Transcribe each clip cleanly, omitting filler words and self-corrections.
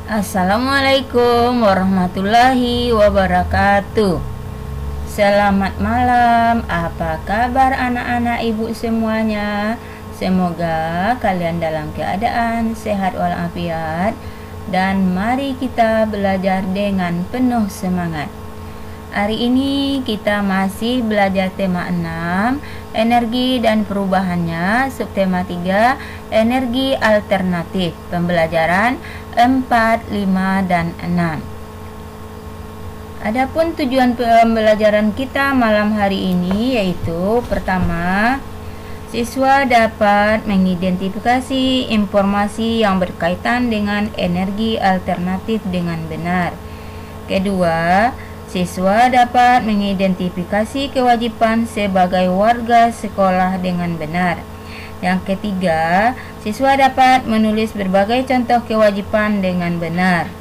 Assalamualaikum warahmatullahi wabarakatuh. Selamat malam, apa kabar anak-anak ibu semuanya? Semoga kalian dalam keadaan sehat walafiat. Dan mari kita belajar dengan penuh semangat. Hari ini kita masih belajar tema 6, energi dan perubahannya, subtema 3, energi alternatif, pembelajaran 4, 5, dan 6. Adapun tujuan pembelajaran kita malam hari ini yaitu pertama, siswa dapat mengidentifikasi informasi yang berkaitan dengan energi alternatif dengan benar. Kedua, siswa dapat mengidentifikasi kewajiban sebagai warga sekolah dengan benar. Yang ketiga, siswa dapat menulis berbagai contoh kewajiban dengan benar.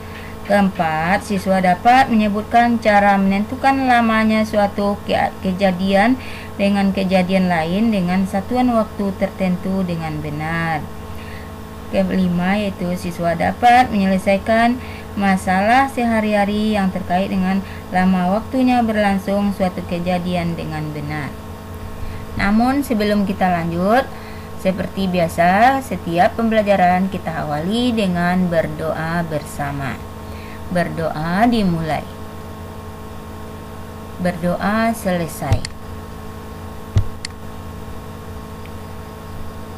Keempat, siswa dapat menyebutkan cara menentukan lamanya suatu kejadian dengan kejadian lain dengan satuan waktu tertentu dengan benar. Kelima, yaitu siswa dapat menyelesaikan masalah sehari-hari yang terkait dengan lama waktunya berlangsung suatu kejadian dengan benar. Namun sebelum kita lanjut, seperti biasa setiap pembelajaran kita awali dengan berdoa bersama. Berdoa dimulai. Berdoa selesai.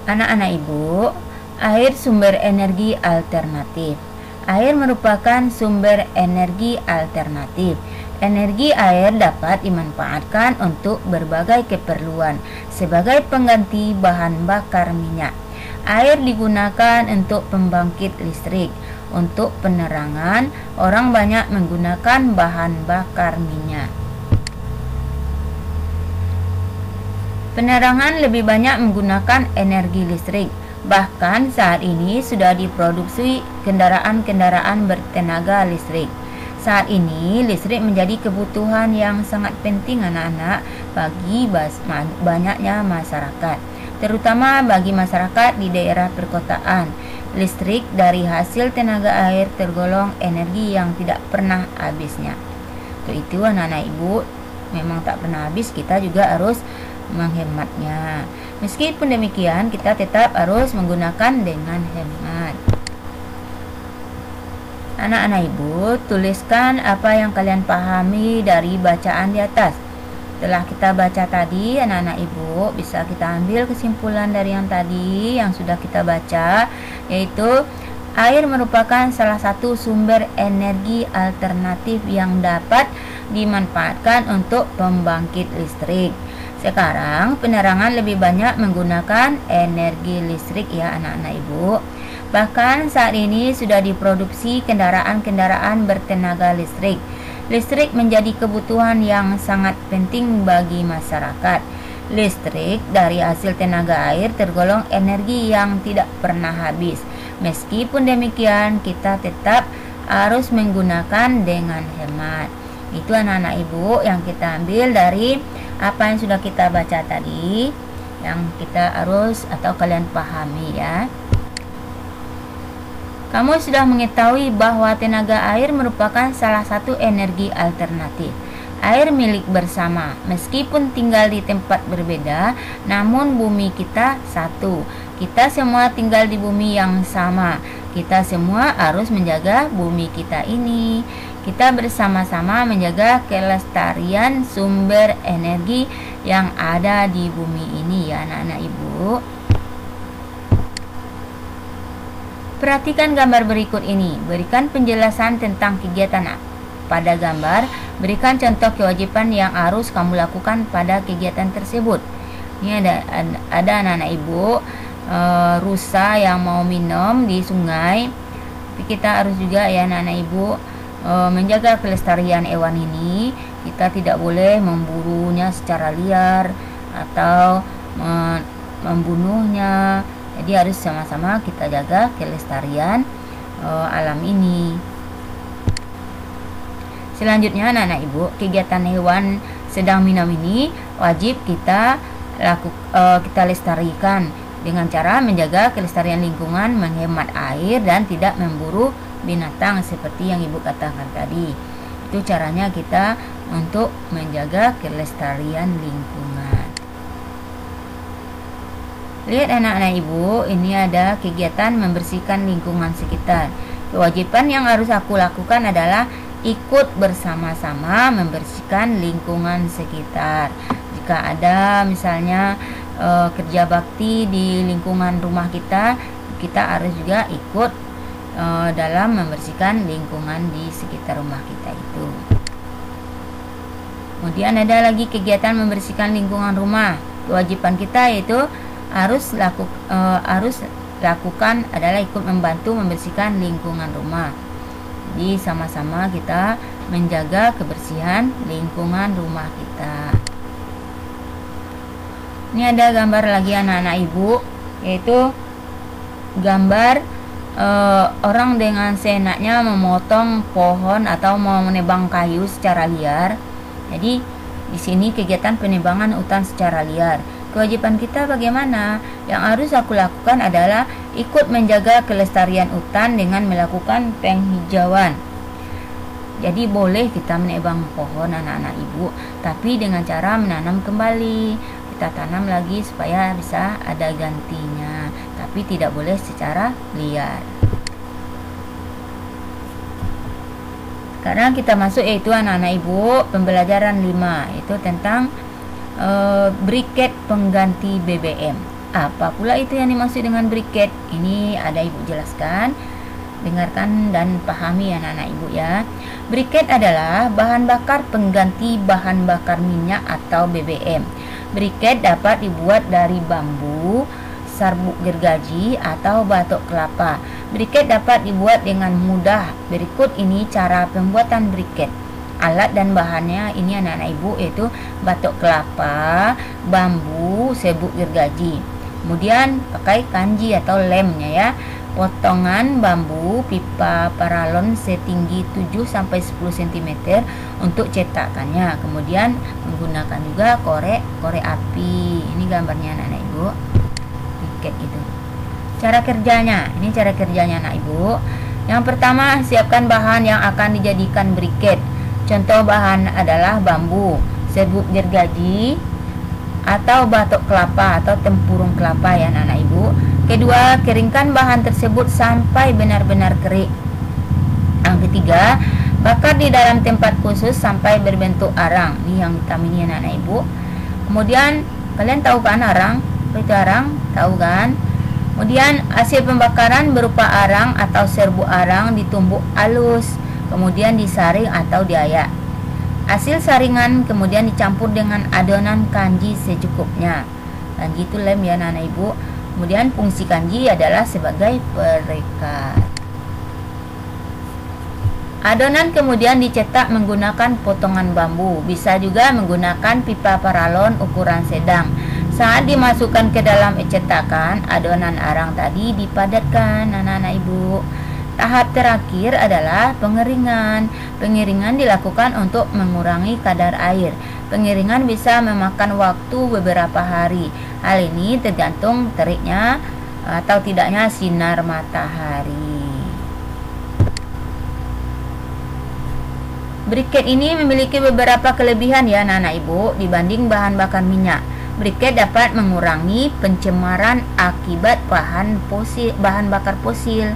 Anak-anak ibu, air sumber energi alternatif. Air merupakan sumber energi alternatif. Energi air dapat dimanfaatkan untuk berbagai keperluan sebagai pengganti bahan bakar minyak. Air digunakan untuk pembangkit listrik. Untuk penerangan, orang banyak menggunakan bahan bakar minyak. Penerangan lebih banyak menggunakan energi listrik. Bahkan saat ini sudah diproduksi kendaraan-kendaraan bertenaga listrik. Saat ini listrik menjadi kebutuhan yang sangat penting anak-anak bagi banyaknya masyarakat, terutama bagi masyarakat di daerah perkotaan. Listrik dari hasil tenaga air tergolong energi yang tidak pernah habisnya. Untuk itu anak-anak ibu, memang tak pernah habis, kita juga harus menghematnya. Meskipun demikian, kita tetap harus menggunakan dengan hemat. Anak-anak ibu, tuliskan apa yang kalian pahami dari bacaan di atas. Setelah kita baca tadi, anak-anak ibu bisa kita ambil kesimpulan dari yang tadi yang sudah kita baca, yaitu air merupakan salah satu sumber energi alternatif yang dapat dimanfaatkan untuk pembangkit listrik. Sekarang penerangan lebih banyak menggunakan energi listrik ya anak-anak ibu. Bahkan saat ini sudah diproduksi kendaraan-kendaraan bertenaga listrik. Listrik menjadi kebutuhan yang sangat penting bagi masyarakat. Listrik dari hasil tenaga air tergolong energi yang tidak pernah habis. Meskipun demikian, kita tetap harus menggunakan dengan hemat. Itu anak-anak ibu yang kita ambil dari apa yang sudah kita baca tadi, yang kita harus atau kalian pahami ya. Kamu sudah mengetahui bahwa tenaga air merupakan salah satu energi alternatif. Air milik bersama, meskipun tinggal di tempat berbeda, namun bumi kita satu. Kita semua tinggal di bumi yang sama. Kita semua harus menjaga bumi kita ini. Kita bersama-sama menjaga kelestarian sumber energi yang ada di bumi ini ya anak-anak ibu. Perhatikan gambar berikut ini. Berikan penjelasan tentang kegiatan pada gambar. Berikan contoh kewajiban yang harus kamu lakukan pada kegiatan tersebut. Ini ada anak-anak ibu rusa yang mau minum di sungai. Tapi kita harus juga ya anak-anak ibu menjaga kelestarian hewan ini. Kita tidak boleh memburunya secara liar atau membunuhnya. Jadi harus sama-sama kita jaga kelestarian alam ini. Selanjutnya anak-anak ibu, kegiatan hewan sedang minum ini wajib kita lestarikan dengan cara menjaga kelestarian lingkungan, menghemat air dan tidak memburu binatang seperti yang Ibu katakan tadi. Itu caranya kita untuk menjaga kelestarian lingkungan. Lihat anak-anak Ibu, ini ada kegiatan membersihkan lingkungan sekitar. Kewajiban yang harus aku lakukan adalah ikut bersama-sama membersihkan lingkungan sekitar. Jika ada misalnya kerja bakti di lingkungan rumah kita, kita harus juga ikut dalam membersihkan lingkungan di sekitar rumah kita itu. Kemudian ada lagi kegiatan membersihkan lingkungan rumah. Kewajiban kita yaitu harus lakukan adalah ikut membantu membersihkan lingkungan rumah. Jadi sama-sama kita menjaga kebersihan lingkungan rumah kita. Ini ada gambar lagi anak-anak Ibu, yaitu gambar orang dengan seenaknya memotong pohon atau mau menebang kayu secara liar. Jadi di sini kegiatan penebangan hutan secara liar. Kewajiban kita bagaimana? Yang harus aku lakukan adalah ikut menjaga kelestarian hutan dengan melakukan penghijauan. Jadi boleh kita menebang pohon anak-anak Ibu, tapi dengan cara menanam kembali. Kita tanam lagi supaya bisa ada gantinya, tapi tidak boleh secara liar. Sekarang kita masuk yaitu anak-anak Ibu pembelajaran 5, yaitu tentang briket pengganti BBM. Apa pula itu yang dimaksud dengan briket? Ini ada Ibu jelaskan. Dengarkan dan pahami anak-anak Ibu ya. Briket adalah bahan bakar pengganti bahan bakar minyak atau BBM. Briket dapat dibuat dari bambu, serbuk gergaji atau batok kelapa. Briket dapat dibuat dengan mudah. Berikut ini cara pembuatan briket. Alat dan bahannya ini anak-anak Ibu yaitu batok kelapa, bambu, serbuk gergaji. Kemudian pakai kanji atau lemnya ya. Potongan bambu, pipa paralon setinggi 7-10 cm untuk cetakannya. Kemudian menggunakan juga korek api. Ini gambarnya anak-anak Ibu. Briket gitu. Cara kerjanya, ini cara kerjanya anak Ibu. Yang pertama, siapkan bahan yang akan dijadikan briket. Contoh bahan adalah bambu, serbuk gergaji, atau batok kelapa atau tempurung kelapa ya anak-anak Ibu. Kedua, keringkan bahan tersebut sampai benar-benar kering. Yang ketiga, bakar di dalam tempat khusus sampai berbentuk arang. Ini yang hitam ini anak-anak Ibu. Kemudian kalian tahu kan arang? Apa itu arang? Tahu kan? Kemudian hasil pembakaran berupa arang atau serbuk arang ditumbuk halus, kemudian disaring atau diayak. Hasil saringan kemudian dicampur dengan adonan kanji secukupnya. Kanji itu lem ya anak-anak Ibu. Kemudian fungsi kanji adalah sebagai perekat. Adonan kemudian dicetak menggunakan potongan bambu. Bisa juga menggunakan pipa paralon ukuran sedang. Saat dimasukkan ke dalam cetakan, adonan arang tadi dipadatkan anak-anak Ibu. Tahap terakhir adalah pengeringan. Pengeringan dilakukan untuk mengurangi kadar air. Pengeringan bisa memakan waktu beberapa hari. Hal ini tergantung teriknya atau tidaknya sinar matahari. Briket ini memiliki beberapa kelebihan ya anak-anak Ibu dibanding bahan bakar minyak. Briket dapat mengurangi pencemaran akibat bahan bakar fosil.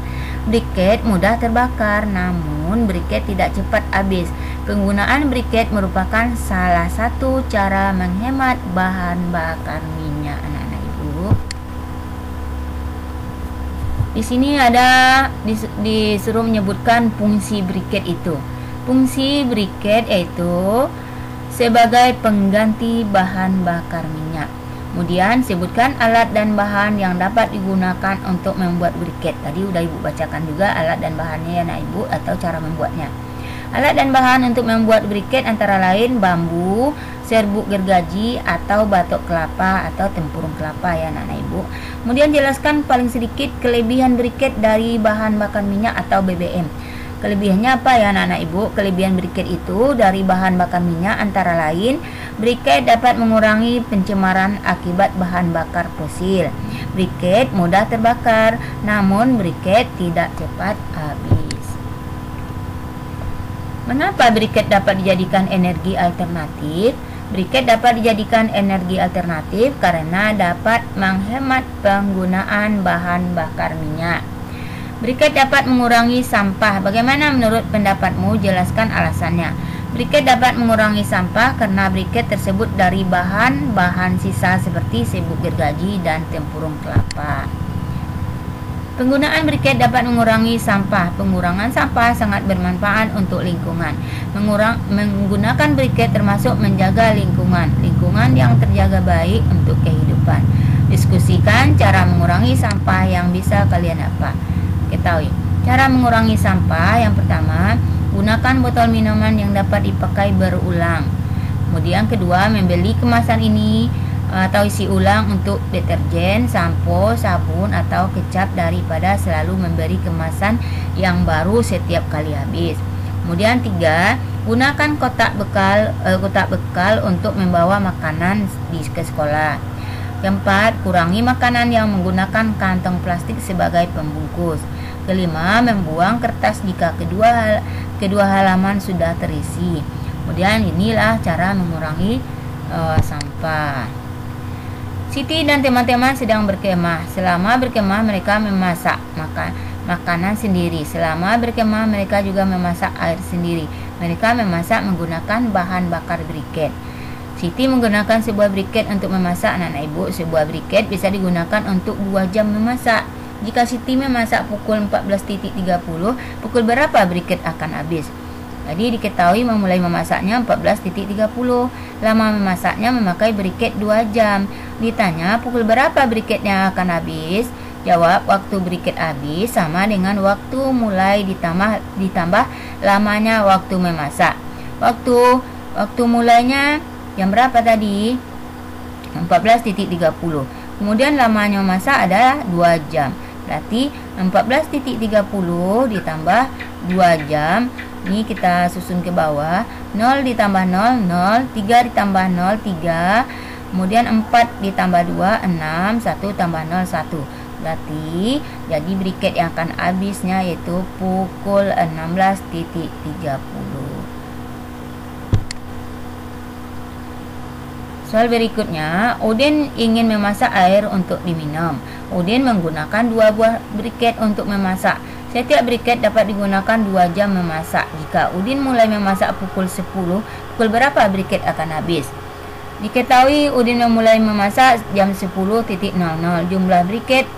Briket mudah terbakar, namun briket tidak cepat habis. Penggunaan briket merupakan salah satu cara menghemat bahan bakar minyak anak-anak Ibu. Di sini ada disuruh menyebutkan fungsi briket itu. Fungsi briket yaitu sebagai pengganti bahan bakar minyak. Kemudian sebutkan alat dan bahan yang dapat digunakan untuk membuat briket. Tadi udah Ibu bacakan juga alat dan bahannya ya anak Ibu atau cara membuatnya. Alat dan bahan untuk membuat briket antara lain bambu, serbuk gergaji atau batok kelapa atau tempurung kelapa ya anak-anak Ibu. Kemudian jelaskan paling sedikit kelebihan briket dari bahan bakar minyak atau BBM. Kelebihannya apa ya anak-anak Ibu? Kelebihan briket itu dari bahan bakar minyak antara lain briket dapat mengurangi pencemaran akibat bahan bakar fosil. Briket mudah terbakar, namun briket tidak cepat habis. Mengapa briket dapat dijadikan energi alternatif? Briket dapat dijadikan energi alternatif karena dapat menghemat penggunaan bahan bakar minyak. Briket dapat mengurangi sampah. Bagaimana menurut pendapatmu? Jelaskan alasannya. Briket dapat mengurangi sampah karena briket tersebut dari bahan-bahan sisa seperti serbuk gergaji dan tempurung kelapa. Penggunaan briket dapat mengurangi sampah. Pengurangan sampah sangat bermanfaat untuk lingkungan. Menggunakan briket termasuk menjaga lingkungan yang terjaga baik untuk kehidupan. Diskusikan cara mengurangi sampah yang bisa kalian ketahui. Cara mengurangi sampah yang pertama, gunakan botol minuman yang dapat dipakai berulang. Kemudian kedua, membeli kemasan ini atau isi ulang untuk deterjen, sampo, sabun atau kecap daripada selalu memberi kemasan yang baru setiap kali habis. Kemudian tiga, gunakan kotak bekal untuk membawa makanan ke sekolah. Keempat, kurangi makanan yang menggunakan kantong plastik sebagai pembungkus. Kelima, membuang kertas jika kedua halaman sudah terisi. Kemudian inilah cara mengurangi sampah. Siti dan teman-teman sedang berkemah. Selama berkemah mereka memasak makanan sendiri. Selama berkemah mereka juga memasak air sendiri. Mereka memasak menggunakan bahan bakar briket. Siti menggunakan sebuah briket untuk memasak. Anak-anak ibu, sebuah briket bisa digunakan untuk 2 jam memasak. Jika Siti memasak pukul 14.30, pukul berapa briket akan habis? Jadi diketahui memulai memasaknya 14.30. Lama memasaknya memakai briket 2 jam. Ditanya pukul berapa briketnya akan habis? Jawab, waktu briket habis sama dengan waktu mulai ditambah lamanya waktu memasak. Waktu mulainya jam berapa tadi? 14.30. Kemudian lamanya memasak adalah 2 jam. Berarti 14.30 ditambah 2 jam. Ini kita susun ke bawah. 0 ditambah 0, 0. 3 ditambah 0, 3. Kemudian 4 ditambah 2, 6. 1 tambah 0, 1. Berarti jadi briket yang akan habisnya yaitu pukul 16.30. Soal berikutnya, Udin ingin memasak air untuk diminum. Udin menggunakan 2 buah briket untuk memasak. Setiap briket dapat digunakan 2 jam memasak. Jika Udin mulai memasak pukul 10, pukul berapa briket akan habis? Diketahui Udin memulai memasak jam 10.00. Jumlah briket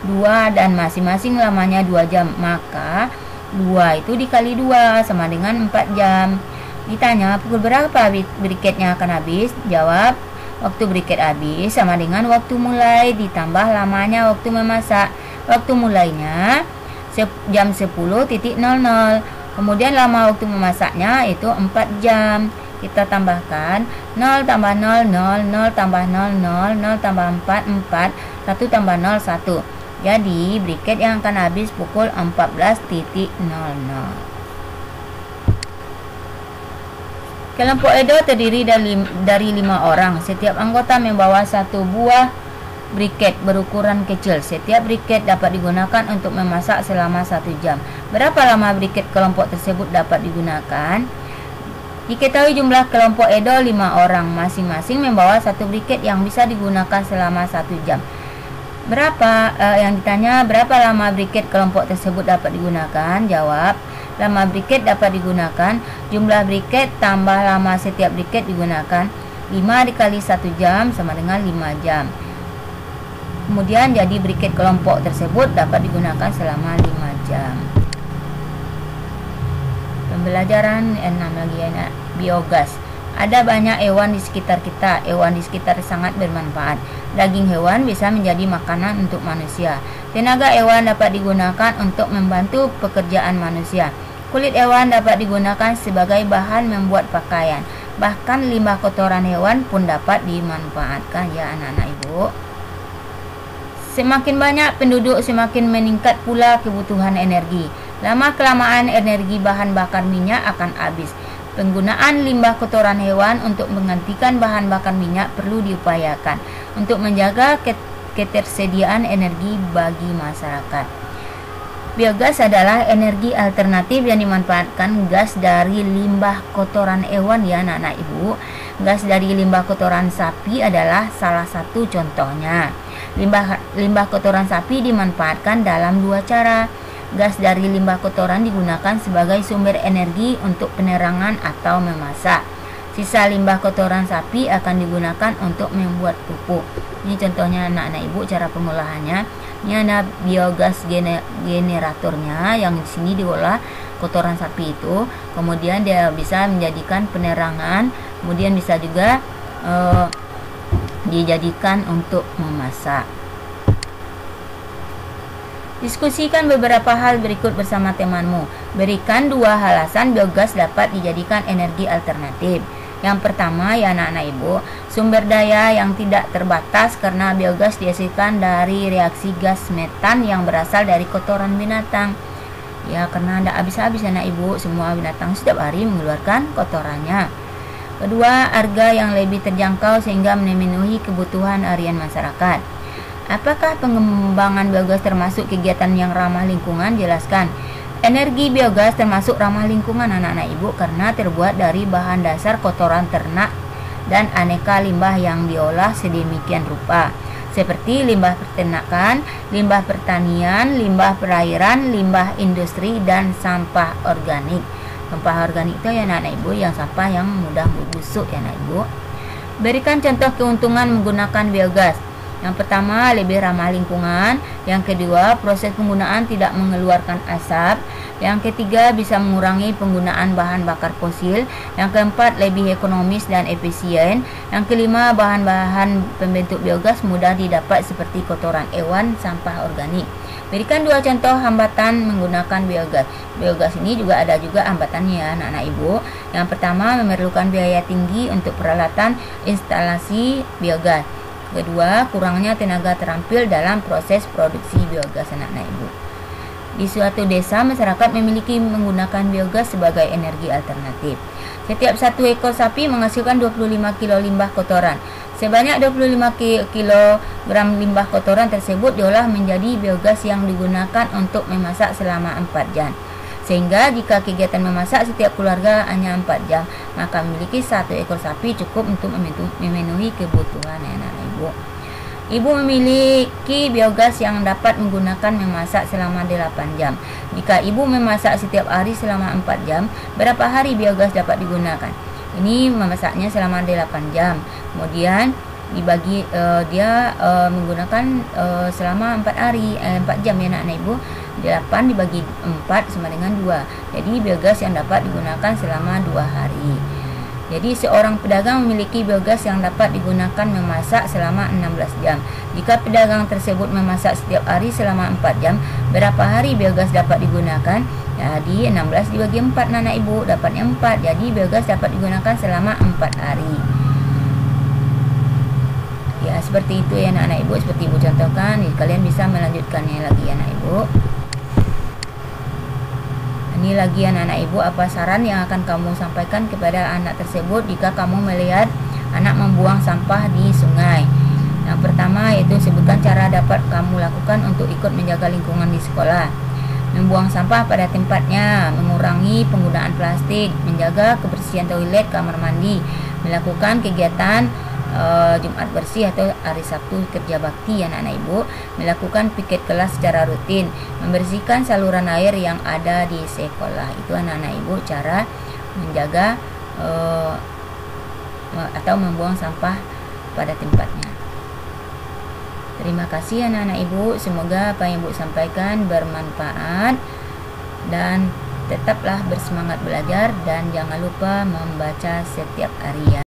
2 dan masing-masing lamanya 2 jam. Maka 2 itu dikali 2 sama dengan 4 jam. Ditanya pukul berapa briketnya akan habis? Jawab, waktu briket habis sama dengan waktu mulai ditambah lamanya waktu memasak. Waktu mulainya jam 10.00. Kemudian lama waktu memasaknya itu 4 jam. Kita tambahkan 0 tambah 0, 0, 0 tambah 0, 0, 0 tambah 4, 4, 1 tambah 0, 1. Jadi briket yang akan habis pukul 14.00. Kelompok Edo terdiri dari 5 orang. Setiap anggota membawa 1 buah briket berukuran kecil. Setiap briket dapat digunakan untuk memasak selama 1 jam. Berapa lama briket kelompok tersebut dapat digunakan? Diketahui jumlah kelompok Edo 5 orang. Masing-masing membawa 1 briket yang bisa digunakan selama 1 jam. Yang ditanya berapa lama briket kelompok tersebut dapat digunakan? Jawab, lama briket dapat digunakan jumlah briket tambah lama setiap briket digunakan. 5 dikali 1 jam sama dengan 5 jam. Kemudian jadi briket kelompok tersebut dapat digunakan selama 5 jam. Pembelajaran 6 lagi ya, biogas. Ada banyak hewan di sekitar kita. Hewan di sekitar sangat bermanfaat. Daging hewan bisa menjadi makanan untuk manusia. Tenaga hewan dapat digunakan untuk membantu pekerjaan manusia. Kulit hewan dapat digunakan sebagai bahan membuat pakaian. Bahkan limbah kotoran hewan pun dapat dimanfaatkan ya anak-anak ibu. Semakin banyak penduduk, semakin meningkat pula kebutuhan energi. Lama-kelamaan energi bahan bakar minyak akan habis. Penggunaan limbah kotoran hewan untuk menggantikan bahan bakar minyak perlu diupayakan untuk menjaga ketersediaan energi bagi masyarakat. Biogas adalah energi alternatif yang dimanfaatkan gas dari limbah kotoran hewan ya anak-anak ibu. Gas dari limbah kotoran sapi adalah salah satu contohnya. Limbah kotoran sapi dimanfaatkan dalam dua cara. Gas dari limbah kotoran digunakan sebagai sumber energi untuk penerangan atau memasak. Sisa limbah kotoran sapi akan digunakan untuk membuat pupuk. Ini contohnya anak-anak ibu cara pengolahannya. Ini ada biogas generatornya yang di sini diolah kotoran sapi itu. Kemudian dia bisa menjadikan penerangan. Kemudian bisa juga dijadikan untuk memasak. Diskusikan beberapa hal berikut bersama temanmu. Berikan 2 alasan biogas dapat dijadikan energi alternatif. Yang pertama ya anak-anak ibu, sumber daya yang tidak terbatas karena biogas dihasilkan dari reaksi gas metan yang berasal dari kotoran binatang. Ya karena tidak habis-habis anak ibu, semua binatang setiap hari mengeluarkan kotorannya. Kedua, harga yang lebih terjangkau sehingga memenuhi kebutuhan harian masyarakat. Apakah pengembangan biogas termasuk kegiatan yang ramah lingkungan? Jelaskan. Energi biogas termasuk ramah lingkungan anak-anak ibu karena terbuat dari bahan dasar kotoran ternak dan aneka limbah yang diolah sedemikian rupa, seperti limbah peternakan, limbah pertanian, limbah perairan, limbah industri, dan sampah organik. Sampah organik itu ya anak-anak ibu yang sampah yang mudah busuk ya anak ibu. Berikan contoh keuntungan menggunakan biogas. Yang pertama, lebih ramah lingkungan. Yang kedua, proses penggunaan tidak mengeluarkan asap. Yang ketiga, bisa mengurangi penggunaan bahan bakar fosil. Yang keempat, lebih ekonomis dan efisien. Yang kelima, bahan-bahan pembentuk biogas mudah didapat seperti kotoran hewan, sampah organik. Berikan 2 contoh hambatan menggunakan biogas. Biogas ini juga ada hambatannya anak-anak ibu. Yang pertama, memerlukan biaya tinggi untuk peralatan instalasi biogas. Kedua, kurangnya tenaga terampil dalam proses produksi biogas anak-anak ibu. Di suatu desa, masyarakat memiliki menggunakan biogas sebagai energi alternatif. Setiap 1 ekor sapi menghasilkan 25 kilo limbah kotoran. Sebanyak 25 kg limbah kotoran tersebut diolah menjadi biogas yang digunakan untuk memasak selama 4 jam. Sehingga jika kegiatan memasak setiap keluarga hanya 4 jam, maka memiliki 1 ekor sapi cukup untuk memenuhi kebutuhan anak-anak ibu. Ibu memiliki biogas yang dapat menggunakan memasak selama 8 jam. Jika ibu memasak setiap hari selama 4 jam, berapa hari biogas dapat digunakan? Ini memasaknya selama 8 jam. Kemudian dibagi dia menggunakan selama 4 jam ya anak-anak ibu. 8 dibagi 4 sama dengan 2. Jadi biogas yang dapat digunakan selama 2 hari. Jadi seorang pedagang memiliki biogas yang dapat digunakan memasak selama 16 jam. Jika pedagang tersebut memasak setiap hari selama 4 jam, berapa hari biogas dapat digunakan? Jadi 16 dibagi 4 anak ibu, dapatnya 4. Jadi biogas dapat digunakan selama 4 hari. Ya seperti itu ya anak-anak ibu, seperti ibu contohkan. Kalian bisa melanjutkannya lagi anak ibu. Ini lagi anak-anak ibu, apa saran yang akan kamu sampaikan kepada anak tersebut jika kamu melihat anak membuang sampah di sungai? Yang pertama yaitu sebutkan cara dapat kamu lakukan untuk ikut menjaga lingkungan di sekolah. Membuang sampah pada tempatnya, mengurangi penggunaan plastik, menjaga kebersihan toilet, kamar mandi, melakukan kegiatan Jumat bersih atau hari Sabtu kerja bakti anak-anak ibu, melakukan piket kelas secara rutin, membersihkan saluran air yang ada di sekolah. Itu anak-anak ibu cara menjaga atau membuang sampah pada tempatnya. Terima kasih anak-anak ibu, semoga apa yang ibu sampaikan bermanfaat dan tetaplah bersemangat belajar dan jangan lupa membaca setiap hari ya.